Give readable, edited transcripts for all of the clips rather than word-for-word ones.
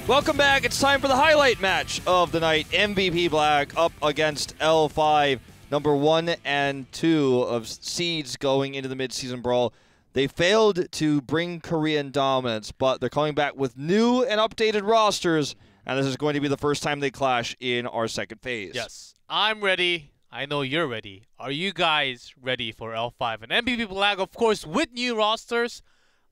Welcome back. It's time for the highlight match of the night. MVP Black up against L5, number 1 and 2 of seeds going into the midseason brawl. They failed to bring Korean dominance, but they're coming back with new and updated rosters, and this is going to be the first time they clash in our second phase. Yes, I'm ready. I know you're ready. Are you guys ready for L5? And MVP Black, of course, with new rosters.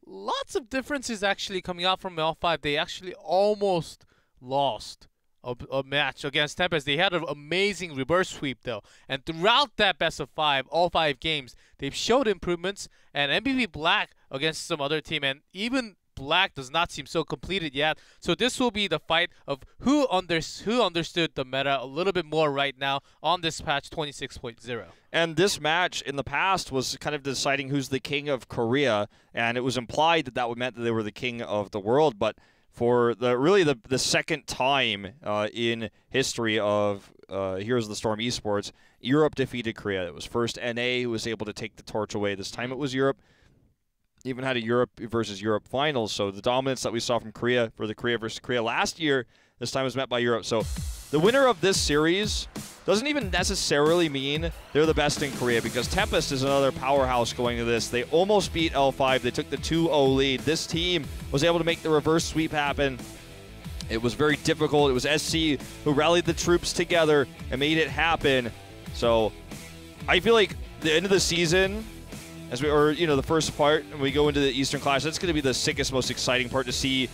Lots of differences actually coming out from L5. They actually almost lost a match against Tempest. They had an amazing reverse sweep though. And throughout that best of 5, all 5 games, they've showed improvements. And MVP Black against some other team, and even Black does not seem so completed yet. So this will be the fight of who understood the meta a little bit more right now on this patch 26.0. And this match in the past was kind of deciding who's the king of Korea, and it was implied that that meant that they were the king of the world. But for the second time in history of Heroes of the Storm esports, Europe defeated Korea. It was first NA who was able to take the torch away. This time it was Europe. Even had a Europe versus Europe finals, so the dominance that we saw from Korea for the Korea versus Korea last year, this time was met by Europe. So the winner of this series doesn't even necessarily mean they're the best in Korea, because Tempest is another powerhouse going to this. They almost beat L5. They took the 2-0 lead. This team was able to make the reverse sweep happen. It was very difficult. It was SC who rallied the troops together and made it happen. So I feel like the end of the season, the first part, and we go into the Eastern Clash, that's going to be the sickest, most exciting part to see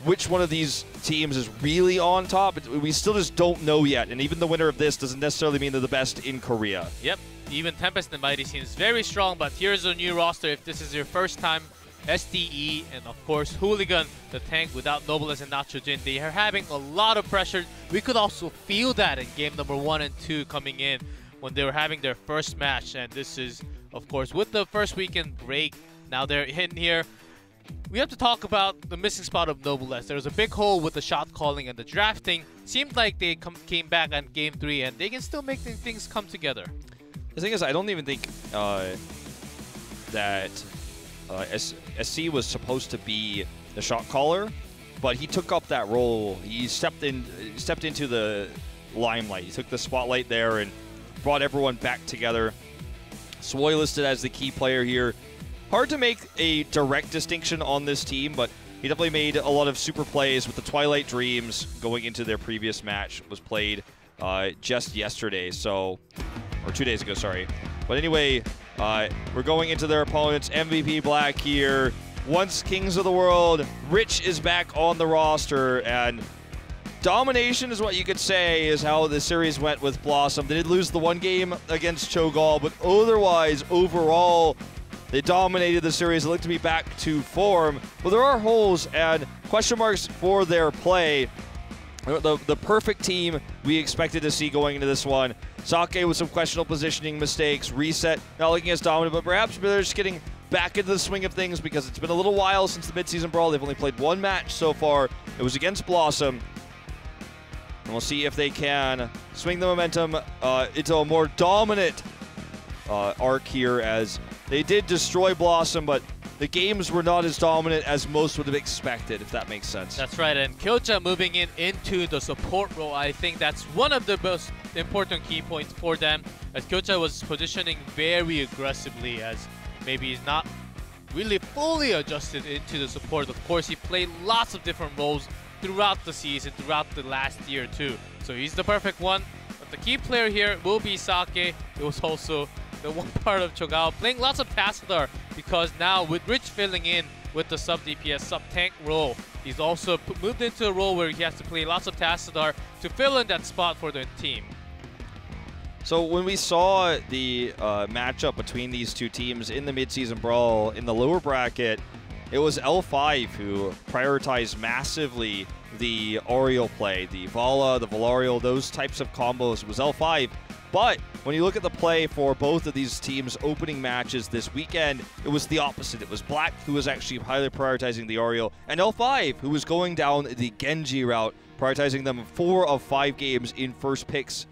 which one of these teams is really on top. We still just don't know yet, and even the winner of this doesn't necessarily mean they're the best in Korea. Yep, even Tempest and Mighty seems very strong, but here's a new roster. If this is your first time, SDE and of course Hooligan, the tank without Noblesse and Nachojin, they are having a lot of pressure. We could also feel that in game number 1 and 2 coming in when they were having their first match, and this is of course with the first weekend break. Now they're in here. We have to talk about the missing spot of Noblesse. There was a big hole with the shot calling and the drafting. Seemed like they came back on game 3 and they can still make things come together. The thing is, I don't even think that SC was supposed to be the shot caller, but he took up that role. He stepped into the limelight. He took the spotlight there and brought everyone back together. Swoy listed as the key player here. Hard to make a direct distinction on this team, but he definitely made a lot of super plays with the Twilight Dreams going into their previous match. Was played just yesterday, or 2 days ago, sorry. But anyway, we're going into their opponents. MVP Black here. Once Kings of the World, Rich is back on the roster, and domination is what you could say is how the series went with Blossom. They did lose the 1 game against Cho'Gall, but otherwise, overall, they dominated the series. It looked to be back to form. But there are holes and question marks for their play. The perfect team we expected to see going into this one. Sake with some questionable positioning mistakes. Reset, not looking as dominant, but perhaps they're just getting back into the swing of things because it's been a little while since the midseason brawl. They've only played 1 match so far. It was against Blossom. And we'll see if they can swing the momentum into a more dominant arc here, as they did destroy Blossom, but the games were not as dominant as most would have expected, if that makes sense. That's right, and Kyocha moving into the support role, I think that's one of the most important key points for them, as Kyocha was positioning very aggressively, as maybe he's not really fully adjusted into the support. Of course, he played lots of different roles throughout the season, throughout the last year too. So he's the perfect one. But the key player here will be Sake. It was also the one part of Cho'Gall playing lots of Tassadar, because now with Rich filling in with the sub DPS, sub tank role, he's also moved into a role where he has to play lots of Tassadar to fill in that spot for the team. So when we saw the matchup between these two teams in the midseason brawl in the lower bracket, it was L5 who prioritized massively the Auriel play, the Vala, the Valarial, those types of combos. It was L5. But when you look at the play for both of these teams' opening matches this weekend, it was the opposite. It was Black who was actually highly prioritizing the Auriel, and L5 who was going down the Genji route, prioritizing them 4 of 5 games in first picks.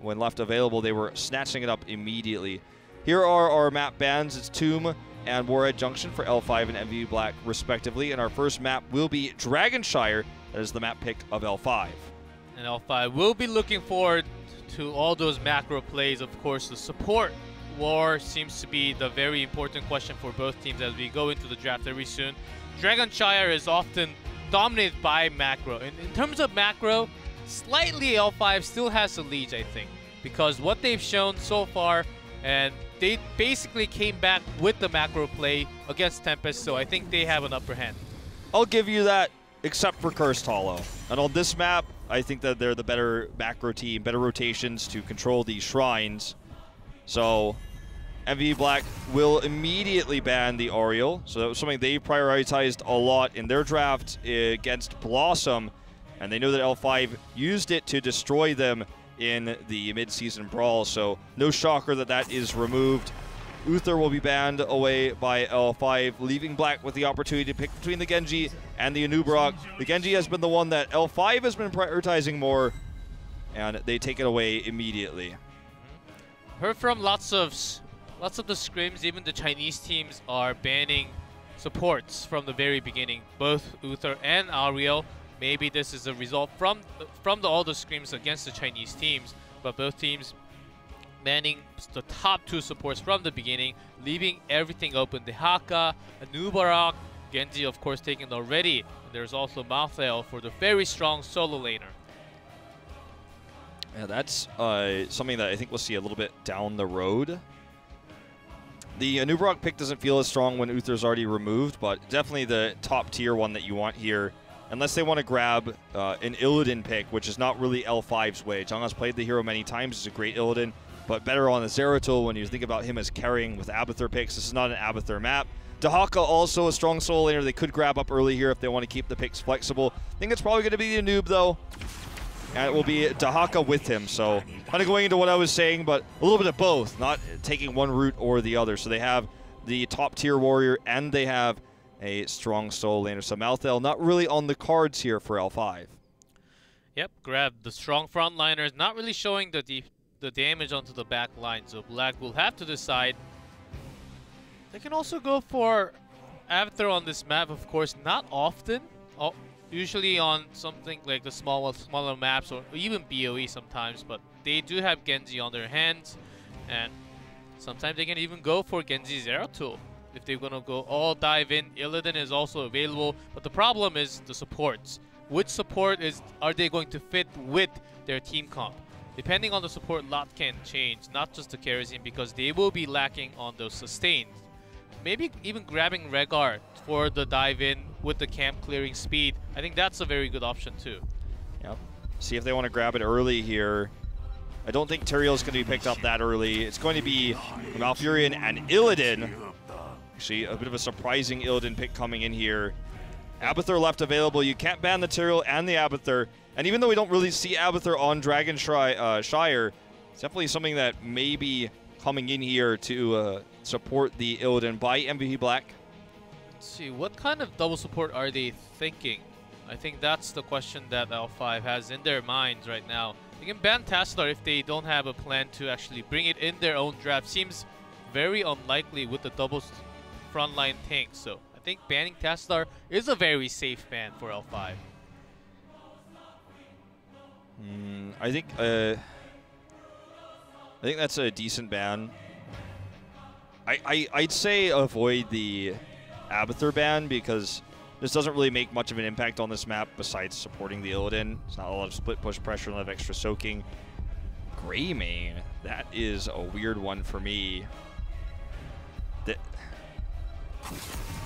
When left available, they were snatching it up immediately. Here are our map bans. It's Tomb and Warhead Junction for L5 and MVP Black, respectively. And our first map will be Dragonshire That is the map pick of L5. And L5 will be looking forward to all those macro plays. Of course, the support war seems to be the very important question for both teams as we go into the draft very soon. Dragonshire is often dominated by macro. In terms of macro, slightly L5 still has the lead, I think, because what they've shown so far, and they basically came back with the macro play against Tempest, so I think they have an upper hand. I'll give you that, except for Cursed Hollow. And on this map, I think that they're the better macro team, better rotations to control these shrines. So MVP Black will immediately ban the Oriole. So that was something they prioritized a lot in their draft against Blossom. And they know that L5 used it to destroy them in the mid-season brawl. So no shocker that that is removed. Uther will be banned away by L5, leaving Black with the opportunity to pick between the Genji and the Anubarak. The Genji has been the one that L5 has been prioritizing more, and they take it away immediately. Heard from lots of the scrims, even the Chinese teams are banning supports from the very beginning, both Uther and Ariel. Maybe this is a result from all the scrims against the Chinese teams, but both teams banning the top two supports from the beginning, leaving everything open. Dehaka, Anubarak, Genji of course taken already. There's also Malthael for the very strong solo laner. Yeah, that's something that I think we'll see a little bit down the road. The Anubarak pick doesn't feel as strong when Uther's already removed, but definitely the top tier one that you want here. Unless they want to grab an Illidan pick, which is not really L5's way. Jungha's played the hero many times. He's a great Illidan, but better on the Zeratul when you think about him as carrying with Abathur picks. This is not an Abathur map. Dehaka also a strong solo laner they could grab up early here if they want to keep the picks flexible. I think it's probably going to be the Noob though. And it will be Dehaka with him. So kind of going into what I was saying, but a little bit of both, not taking one route or the other. So they have the top tier warrior and they have a strong solo laner. So Malthael not really on the cards here for L5. Yep, grab the strong frontliners, not really showing the damage onto the back line. So Black will have to decide. They can also go for Abathur on this map, of course, not often. Usually on something like the smaller maps or even BOE sometimes, but they do have Genji on their hands, and sometimes they can even go for Genji Zeratul. If they're going to go all dive in, Illidan is also available, but the problem is the supports. Which support are they going to fit with their team comp? Depending on the support, a lot can change, not just the Kerosene, because they will be lacking on those sustains. Maybe even grabbing Rehgar for the dive in with the camp clearing speed. I think that's a very good option too. Yep. See if they want to grab it early here. I don't think Tyrael is going to be picked up that early. It's going to be Malfurion and Illidan. Actually, a bit of a surprising Illidan pick coming in here. Abathur left available. You can't ban the Tyrael and the Abathur. And even though we don't really see Abathur on Dragonshire, it's definitely something that may be coming in here to support the Illidan by MVP Black. Let's see, what kind of double support are they thinking? I think that's the question that L5 has in their minds right now. They can ban Tassadar if they don't have a plan to actually bring it in their own draft. Seems very unlikely with the double frontline tank, so I think banning Tassadar is a very safe ban for L5. I think that's a decent ban. I'd say avoid the Abathur ban because this doesn't really make much of an impact on this map besides supporting the Illidan. It's not a lot of split push pressure, a lot of extra soaking. Greymane, that is a weird one for me.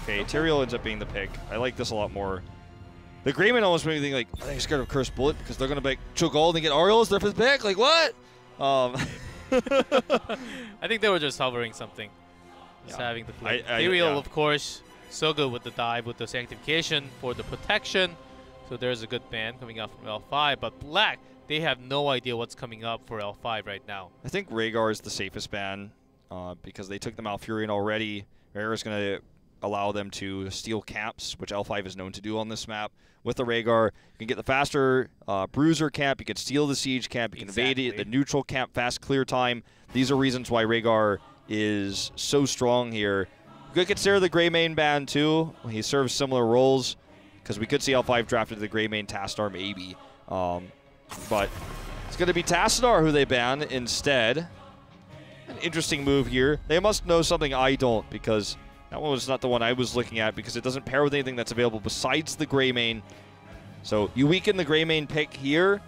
Okay, Tyrael ends up being the pick. I like this a lot more. The Greymane almost made me think, like, are they scared of Cursed Bullet? Because they're going to choke gold and get Ariel as their fifth pick? Like, what? I think they were just hovering something. Just having the play. Tyrael, of course, so good with the dive, with the sanctification for the protection. So there's a good ban coming out from L5. But Black, they have no idea what's coming up for L5 right now. I think Rehgar is the safest ban because they took the Malfurion already. Rehgar is going to allow them to steal camps, which L5 is known to do on this map. With the Rehgar, you can get the faster Bruiser camp, you can steal the Siege camp, you can evade it, the neutral camp, fast clear time. These are reasons why Rehgar is so strong here. You could consider the Greymane ban too. He serves similar roles. because we could see L5 drafted the Gray main Tassadar maybe. But it's going to be Tassadar who they ban instead. An interesting move here. They must know something I don't, because that one was not the one I was looking at, because it doesn't pair with anything that's available besides the Gray main. So you weaken the Gray main pick here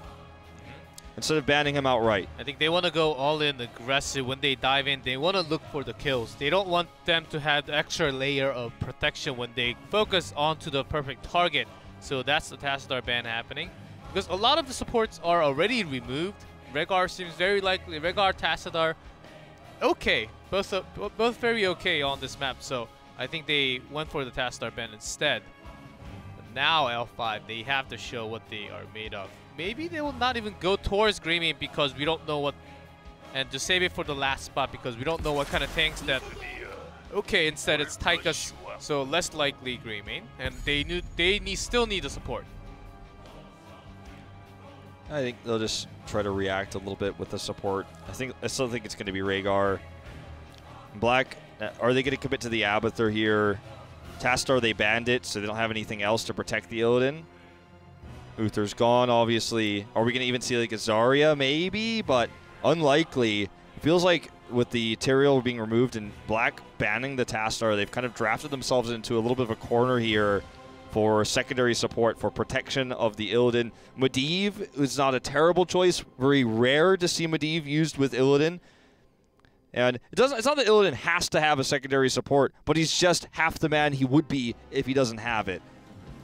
instead of banning him outright. I think they want to go all in aggressive when they dive in. They want to look for the kills. They don't want them to have the extra layer of protection when they focus onto the perfect target. So that's the Tassadar ban happening. Because a lot of the supports are already removed. Rehgar seems very likely. Rehgar, Tassadar, okay. Both very okay on this map. So I think they went for the Tassadar ban instead. But now L5, they have to show what they are made of. Maybe they will not even go towards Gray main because we don't know what, and to save it for the last spot because we don't know what kind of tanks that. Okay, instead it's Tychus, so less likely Gray main, and they still need the support. I think they'll just try to react a little bit with the support. I still think it's going to be Rehgar. Black, are they going to commit to the Abathur here? Tassadar, they banned it, so they don't have anything else to protect the Illidan. Uther's gone, obviously. Are we going to even see like a Zarya? Maybe, but unlikely. It feels like with the Tyrael being removed and Black banning the Tassadar, they've kind of drafted themselves into a little bit of a corner here for secondary support, for protection of the Illidan. Medivh is not a terrible choice. Very rare to see Medivh used with Illidan. And it's not that Illidan has to have a secondary support, but he's just half the man he would be if he doesn't have it.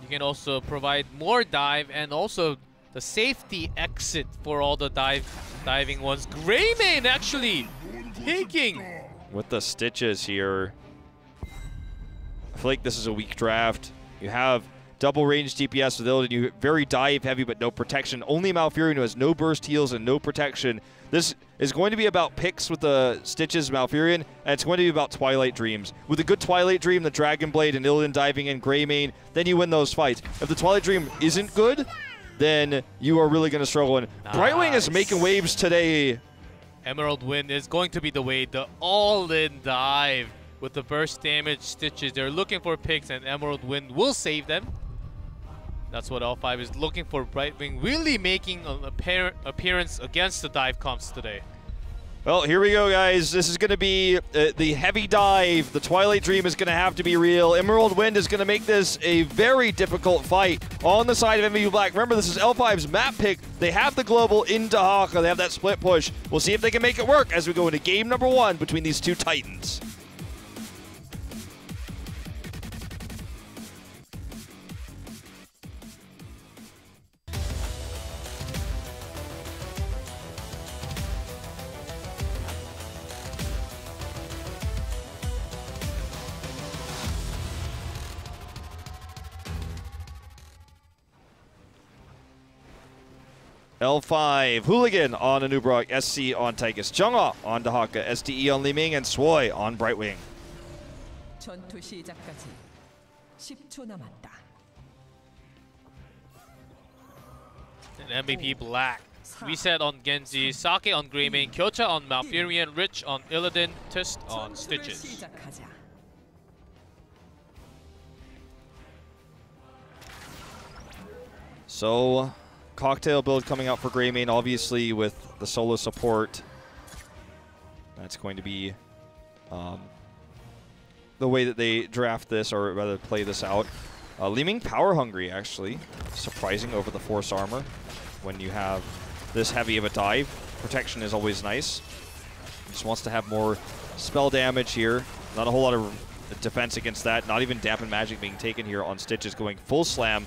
You can also provide more dive and also the safety exit for all the diving ones. Gray main actually taking with the stitches here. I feel like this is a weak draft. You have double range DPS with Illidan. You very dive heavy but no protection. Only Malfurion who has no burst heals and no protection. This is going to be about picks with the Stitches Malfurion, and it's going to be about Twilight Dreams. With a good Twilight Dream, the Dragon Blade, and Illidan diving in Gray main, then you win those fights. If the Twilight Dream isn't good, then you are really going to struggle. And nice. Brightwing is making waves today. Emerald Wind is going to be the way, the all-in dive with the burst damage Stitches. They're looking for picks, and Emerald Wind will save them. That's what L5 is looking for. Brightwing really making an appearance against the dive comps today. Well, here we go, guys. This is going to be the heavy dive. The Twilight Dream is going to have to be real. Emerald Wind is going to make this a very difficult fight on the side of MVP Black. Remember, this is L5's map pick. They have the global into Haka. They have that split push. We'll see if they can make it work as we go into game number 1 between these two titans. L5, Hooligan on Anubrock, SC on Tychus, Jungha on Dahaka, SDE on Li-Ming, and Swoi on Brightwing. 전투 시작까지 10초 남았다. And MVP Black. Reset on Genji, Sake on Gray main, Kyocha on Malfurion, Rich on Illidan, Tist on Stitches. So, cocktail build coming out for Gray main, obviously with the solo support. That's going to be the way that they draft this, or rather play this out. Li-Ming power hungry, actually. Surprising over the Force Armor when you have this heavy of a dive. Protection is always nice. Just wants to have more spell damage here. Not a whole lot of defense against that. Not even Dampen Magic being taken here on Stitches, going full slam.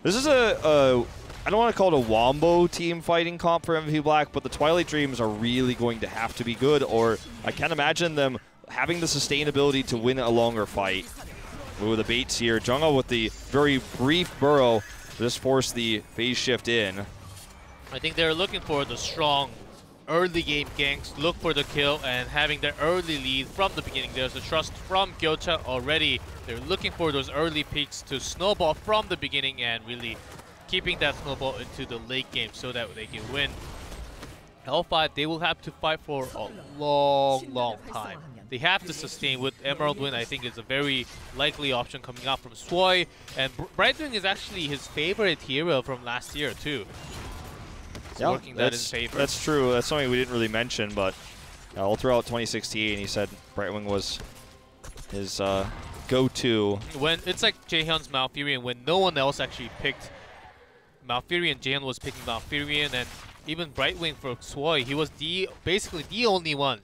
This is I don't want to call it a Wombo team fighting comp for MVP Black, but the Twilight Dreams are really going to have to be good, or I can't imagine them having the sustainability to win a longer fight. Ooh, the baits here. Jungha with the very brief burrow. Just force the phase shift in. I think they're looking for the strong early game ganks, look for the kill, and having their early lead from the beginning. There's a trust from Kyocha already. They're looking for those early peaks to snowball from the beginning and really keeping that snowball into the late game so that they can win. L5, they will have to fight for a long time. They have to sustain with Emerald Wind. I think is a very likely option coming out from Swoi, and Brightwing is actually his favorite hero from last year too. Yeah, working that in favor. That's true. That's something we didn't really mention, but all throughout 2016, he said Brightwing was his go-to. When it's like Jaehyun's Malfurion, when no one else actually picked Malfurion, Jaehyun was picking Malfurion, and even Brightwing for Swoi, he was basically the only one.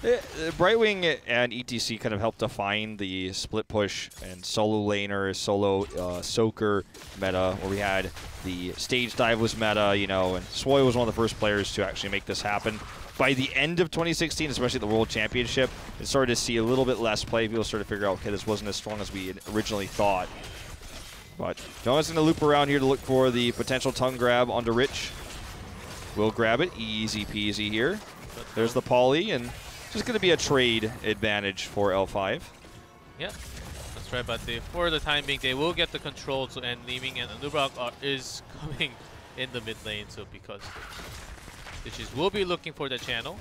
Brightwing and ETC kind of helped define the split push and solo laner, solo soaker meta, where we had the stage dive was meta, you know, and Swoi was one of the first players to actually make this happen. By the end of 2016, especially the World Championship, it started to see a little bit less play. People started to figure out, okay, this wasn't as strong as we had originally thought. But Jonah's going to loop around here to look for the potential tongue grab onto Rich. Will grab it, easy peasy here. There's the poly, and just going to be a trade advantage for L5. Yeah, that's right. But for the time being, they will get the control, and leaving, and Anubrak is coming in the mid lane. So because Ditches will be looking for the channel.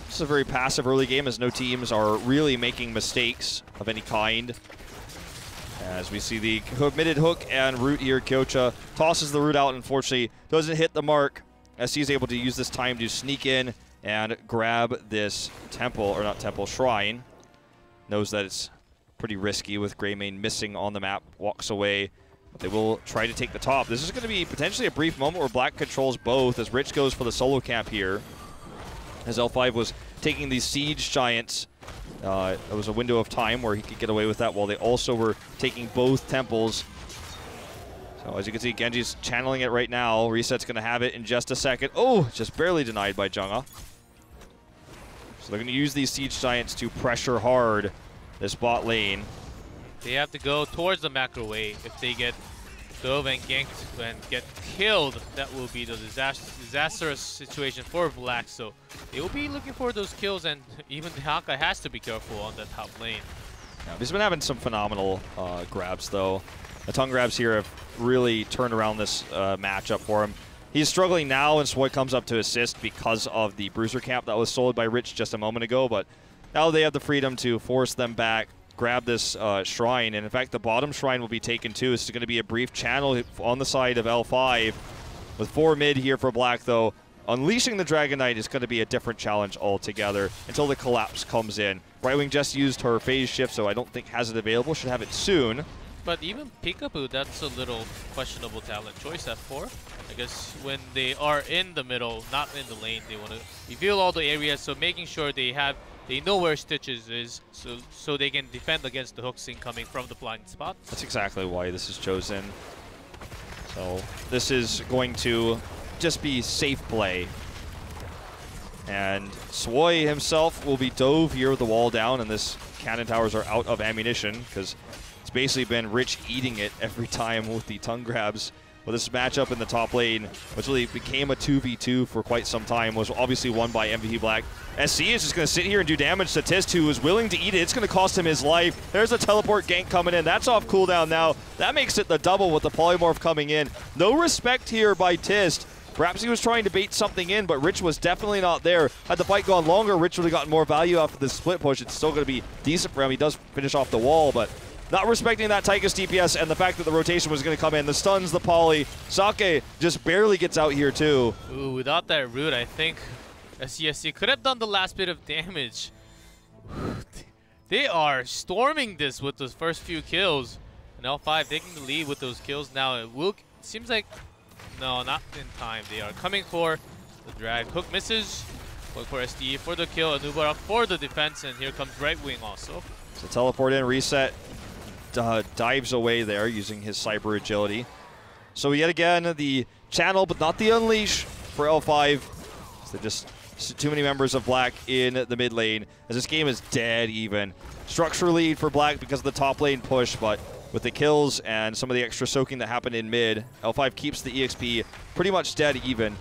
This is a very passive early game, as no teams are really making mistakes of any kind. As we see the committed hook and root here, Kyocha tosses the root out. Unfortunately, doesn't hit the mark. SC is able to use this time to sneak in and grab this temple, or not temple, shrine. Knows that it's pretty risky with Greymane missing on the map, walks away. But they will try to take the top. This is going to be potentially a brief moment where Black controls both, as Rich goes for the solo camp here. As L5 was taking these siege giants, it was a window of time where he could get away with that, while they also were taking both temples. So as you can see, Genji's channeling it right now. Reset's going to have it in just a second. Oh, just barely denied by Jungha. So they're going to use these siege giants to pressure hard this bot lane. They have to go towards the macro wave. If they get dove and ganked and get killed, that will be the disastrous situation for Black. So they will be looking for those kills, and even Haka has to be careful on that top lane. Yeah, he's been having some phenomenal grabs, though. The tongue grabs here have really turned around this matchup for him. He's struggling now, and Swoi comes up to assist because of the Bruiser camp that was sold by Rich just a moment ago. But now they have the freedom to force them back, grab this shrine. And in fact, the bottom shrine will be taken too. This is going to be a brief channel on the side of L5. With 4 mid here for Black, though, unleashing the Dragon Knight is going to be a different challenge altogether until the collapse comes in. Brightwing just used her phase shift, so I don't think has it available. Should have it soon. But even Peekaboo, that's a little questionable talent choice at 4. I guess when they are in the middle, not in the lane, they want to reveal all the areas, so making sure they know where Stitches is, so they can defend against the hooks incoming from the blind spots. That's exactly why this is chosen. So this is going to just be safe play. And Swoi himself will be dove here with the wall down, and this cannon towers are out of ammunition, because it's basically been Rich eating it every time with the tongue grabs. Well, this matchup in the top lane, which really became a 2v2 for quite some time, was obviously won by MVP Black. SC is just going to sit here and do damage to Tist, who is willing to eat it. It's going to cost him his life. There's a teleport gank coming in. That's off cooldown now. That makes it the double with the polymorph coming in. No respect here by Tist. Perhaps he was trying to bait something in, but Rich was definitely not there. Had the fight gone longer, Rich would have gotten more value off of the split push. It's still going to be decent for him. He does finish off the wall, but not respecting that Tychus DPS and the fact that the rotation was going to come in. The stuns, the poly. Sake just barely gets out here too. Ooh, without that root, I think SCSC could have done the last bit of damage. They are storming this with those first few kills. And L5 taking the lead with those kills now. It seems like, no, not in time. They are coming for the drag. Hook misses. Going for SDE for the kill. Anubarak for the defense. And here comes Brightwing also. So teleport in, reset. Dives away there using his cyber agility. So yet again, the channel, but not the unleash for L5. So just too many members of Black in the mid lane, as this game is dead even. Structure lead for Black because of the top lane push, but with the kills and some of the extra soaking that happened in mid, L5 keeps the EXP pretty much dead even.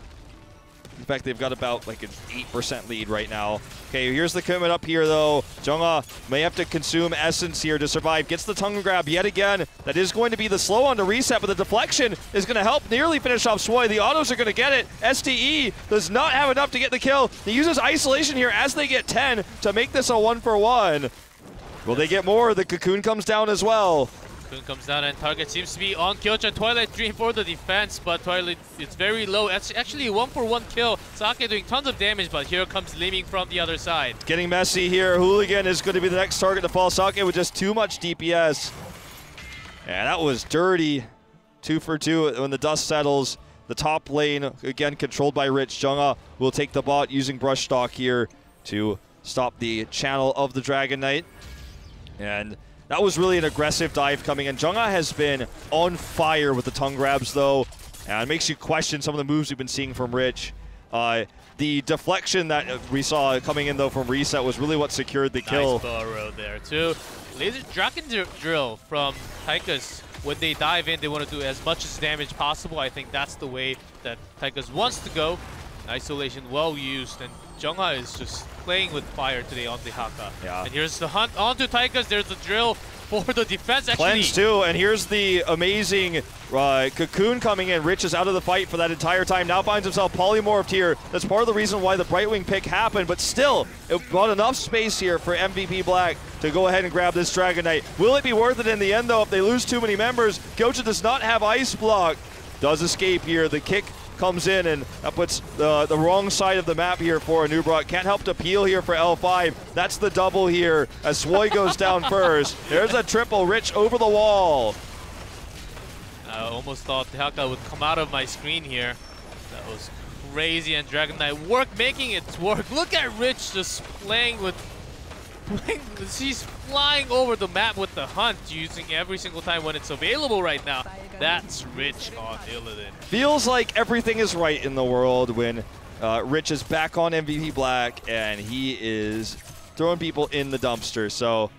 In fact, they've got about like an 8% lead right now. Okay, here's the commitment up here, though. Jungha may have to consume Essence here to survive. Gets the tongue grab yet again. That is going to be the slow on to reset, but the deflection is going to help nearly finish off Swoy. The autos are going to get it. STE does not have enough to get the kill. He uses isolation here as they get 10 to make this a 1-for-1. Will they get more? The Cocoon comes down as well. Cocoon comes down and target seems to be on Kyocha. Twilight Dream for the defense, but Twilight, it's very low. It's actually a 1-for-1 kill. Sake doing tons of damage, but here comes Liming from the other side. Getting messy here. Hooligan is going to be the next target to fall. Sake with just too much DPS. And that was dirty. 2 for 2 when the dust settles. The top lane, again, controlled by Rich. Jungha will take the bot using Brush Stock here to stop the channel of the Dragon Knight. And that was really an aggressive dive coming in. Jungha has been on fire with the tongue grabs, though. And it makes you question some of the moves we've been seeing from Rich. The deflection that we saw coming in, though, from Reset was really what secured the kill. Nice burrow there, too. Laser Dragon Drill from Taika's. When they dive in, they want to do as much as damage possible. I think that's the way that Taika's wants to go. Isolation well used, and Jungha is just playing with fire today on the Haka. Yeah. And here's the hunt onto Taika's. There's the drill for the defense. Actually, Cleanse too, and here's the amazing Cocoon coming in. Rich is out of the fight for that entire time. Now finds himself polymorphed here. That's part of the reason why the Brightwing pick happened, but still, it brought enough space here for MVP Black to go ahead and grab this Dragon Knight. Will it be worth it in the end, though, if they lose too many members? Kyocha does not have Ice Block. Does escape here. The kick comes in, and that puts the wrong side of the map here for Anubrock. Can't help to peel here for L5. That's the double here as Swoy goes down first. There's a triple. Rich over the wall. I almost thought the Haka would come out of my screen here. That was crazy, and Dragon Knight making it work. Look at Rich just playing. She's flying over the map with the hunt, using every single time when it's available right now. That's Rich on Illidan. Feels like everything is right in the world when Rich is back on MVP Black and he is throwing people in the dumpster. So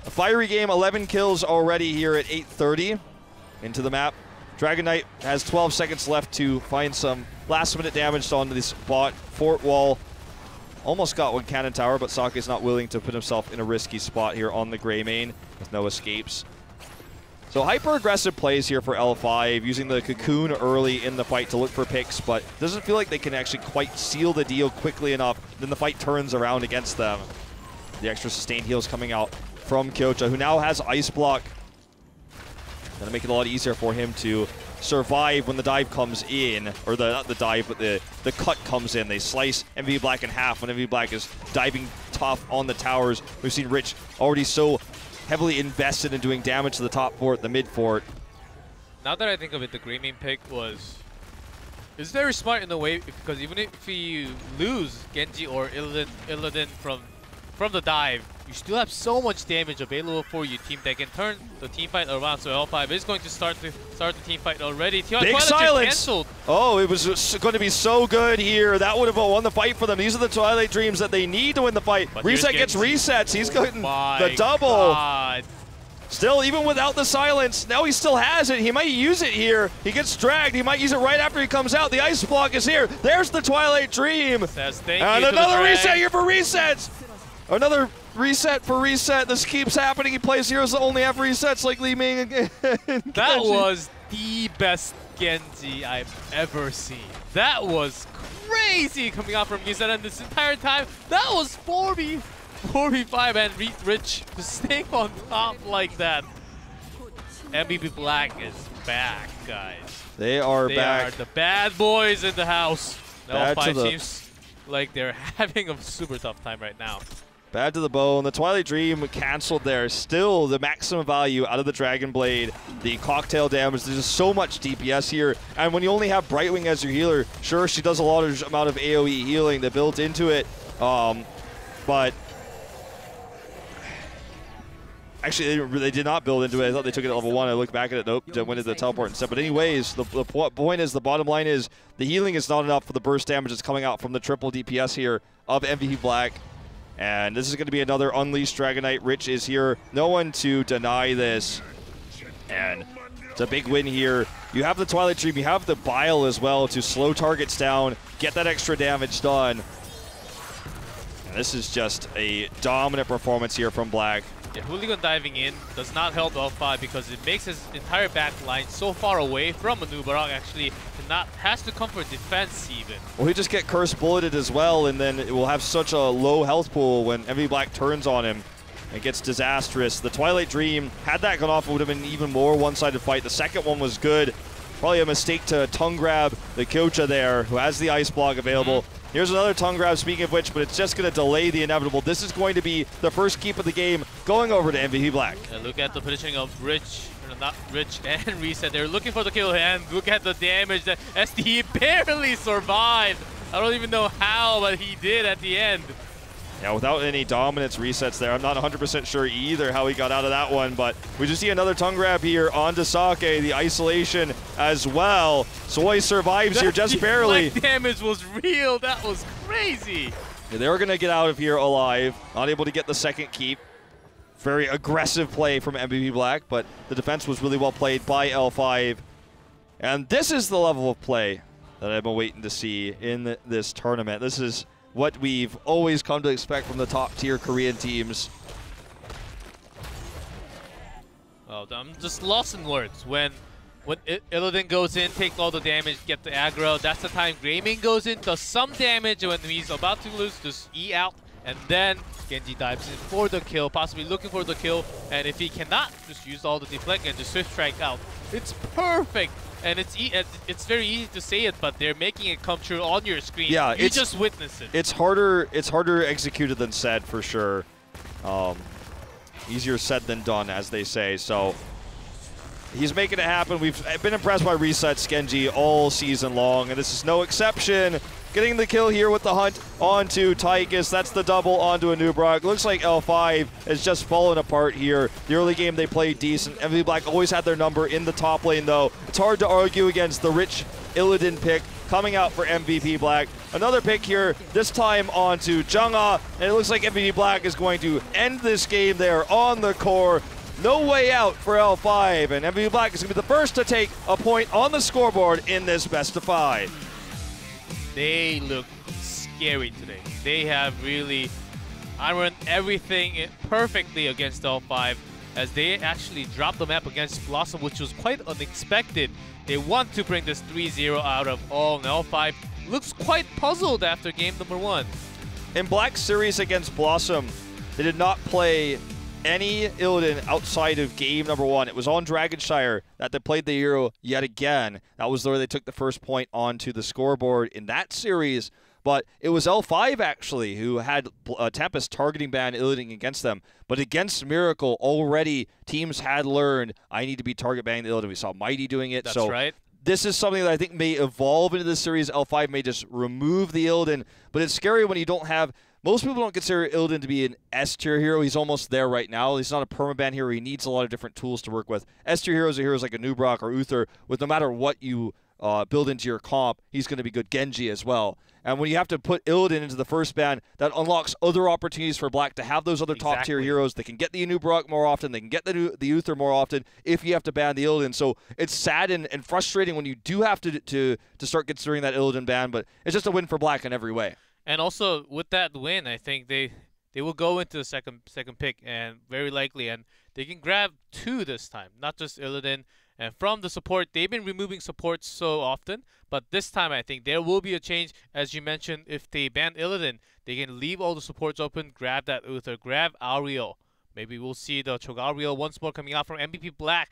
a fiery game, 11 kills already here at 8:30 into the map. Dragon Knight has 12 seconds left to find some last-minute damage onto this bot fort wall. Almost got one cannon tower, but Sake's not willing to put himself in a risky spot here on the gray main with no escapes. So hyper-aggressive plays here for L5, using the Cocoon early in the fight to look for picks, but doesn't feel like they can actually quite seal the deal quickly enough. Then the fight turns around against them. The extra sustained heals coming out from Kyocha, who now has Ice Block. Gonna make it a lot easier for him to survive when the dive comes in, or not the dive, but the cut comes in. They slice MVP Black in half when MVP Black is diving tough on the towers. We've seen Rich already so heavily invested in doing damage to the top fort, the mid fort. Now that I think of it, the Greymane pick is very smart in a way, because even if you lose Genji or Illidan from the dive, you still have so much damage available for your team that can turn the team fight around. So L5 is going to start the team fight already. Big silence! Oh, it was going to be so good here. That would have won the fight for them. These are the Twilight Dreams that they need to win the fight. But Reset gets resets. He's getting the double. God. Still, even without the silence, now he still has it. He might use it here. He gets dragged. He might use it right after he comes out. The Ice Block is here. There's the Twilight Dream. Says thank and you another reset here for resets. Another reset for Reset. This keeps happening. He plays heroes that only have resets like Li Ming and That was the best Genji I've ever seen. That was crazy coming out from Reset, and this entire time, that was 4v5, and Rich just staying on top like that. MVP Black is back, guys. They are back. They are the bad boys in the house. L5 seems like they're having a super tough time right now. Bad to the bone. The Twilight Dream canceled there. Still the maximum value out of the Dragon Blade. The cocktail damage. There's just so much DPS here. And when you only have Brightwing as your healer, sure, she does a lot of amount of AoE healing that built into it. But actually, they did not build into it. I thought they took it at level 1. I looked back at it. Nope, went into the teleport instead. But anyways, the point is, the bottom line is, the healing is not enough for the burst damage that's coming out from the triple DPS here of MVP Black. And this is going to be another Unleashed Dragon Knight. Rich is here. No one to deny this. And It's a big win here. You have the Twilight Dream, you have the Bile as well to slow targets down, get that extra damage done. And this is just a dominant performance here from Black. Yeah, Hooligan diving in does not help L5 because it makes his entire back line so far away from Anubarak actually has to come for defense even. Well, he just get Curse Bulleted as well, and then it will have such a low health pool when MV Black turns on him. It gets disastrous. The Twilight Dream, had that gone off, it would have been even more one-sided fight. The second one was good. Probably a mistake to tongue grab the Kyocha there, who has the ice block available. Here's another tongue grab, speaking of which, but it's just going to delay the inevitable. This is going to be the first keep of the game, going over to MVP Black. Yeah, look at the positioning of Rich, not Rich and Reset. They're looking for the kill, and look at the damage that SDE barely survived. I don't even know how, but he did at the end. Yeah, without any dominance resets there, I'm not 100% sure either how he got out of that one, but we just see another tongue grab here onto Sake, the isolation as well. Soy survives here just barely. The damage was real, that was crazy. Yeah, they were going to get out of here alive, not able to get the second keep. Very aggressive play from MVP Black, but the defense was really well played by L5. And this is the level of play that I've been waiting to see in this tournament. This is what we've always come to expect from the top-tier Korean teams. Oh, I'm just lost in words. When Illidan goes in, takes all the damage, get the aggro, that's the time Greymane goes in, does some damage when he's about to lose, just E out, and then Genji dives in for the kill, possibly looking for the kill, and if he cannot, just use all the deflect and just swift strike out. It's perfect! And it's very easy to say it, but they're making it come true on your screen. Yeah, you just witness it. It's harder executed than said, for sure. Easier said than done, as they say. So he's making it happen. We've been impressed by resets Genji all season long, and this is no exception. Getting the kill here with the hunt onto Tychus. That's the double onto Anubarak. Looks like L5 has just fallen apart here. The early game they played decent. MVP Black always had their number in the top lane though. It's hard to argue against the rich Illidan pick coming out for MVP Black. Another pick here, this time onto Jungha, and it looks like MVP Black is going to end this game there on the core. No way out for L5, and MVP Black is going to be the first to take a point on the scoreboard in this best of 5. They look scary today. They have really ironed everything perfectly against L5 as they actually dropped the map against Blossom, which was quite unexpected. They want to bring this 3-0 out of all, and L5 looks quite puzzled after game number 1. In Black's series against Blossom, they did not play any Illidan outside of game number 1. It was on Dragonshire that they played the hero yet again. That was where they took the first point onto the scoreboard in that series. But it was L5 actually who had Tempest targeting ban Illidan against them. But against Miracle, already teams had learned, I need to be target banning the Illidan. We saw Mighty doing it. That's so right. This is something that I think may evolve into this series. L5 may just remove the Illidan. But it's scary when you don't have... Most people don't consider Illidan to be an S-tier hero. He's almost there right now. He's not a permaban hero. He needs a lot of different tools to work with. S-tier heroes are heroes like Anubarak or Uther, with no matter what you build into your comp, he's going to be good. Genji as well. And when you have to put Illidan into the first ban, that unlocks other opportunities for Black to have those other top-tier heroes. They can get the Anubarak more often. They can get the Uther more often if you have to ban the Illidan. So it's sad and frustrating when you do have to start considering that Illidan ban, but it's just a win for Black in every way. And also, with that win, I think they will go into the second pick, and very likely, and they can grab 2 this time, not just Illidan. And from the support, they've been removing support so often, but this time I think there will be a change. As you mentioned, if they ban Illidan, they can leave all the supports open, grab that Uther, grab Ariel. Maybe we'll see the Cho'Gath Ariel once more coming out from MVP Black.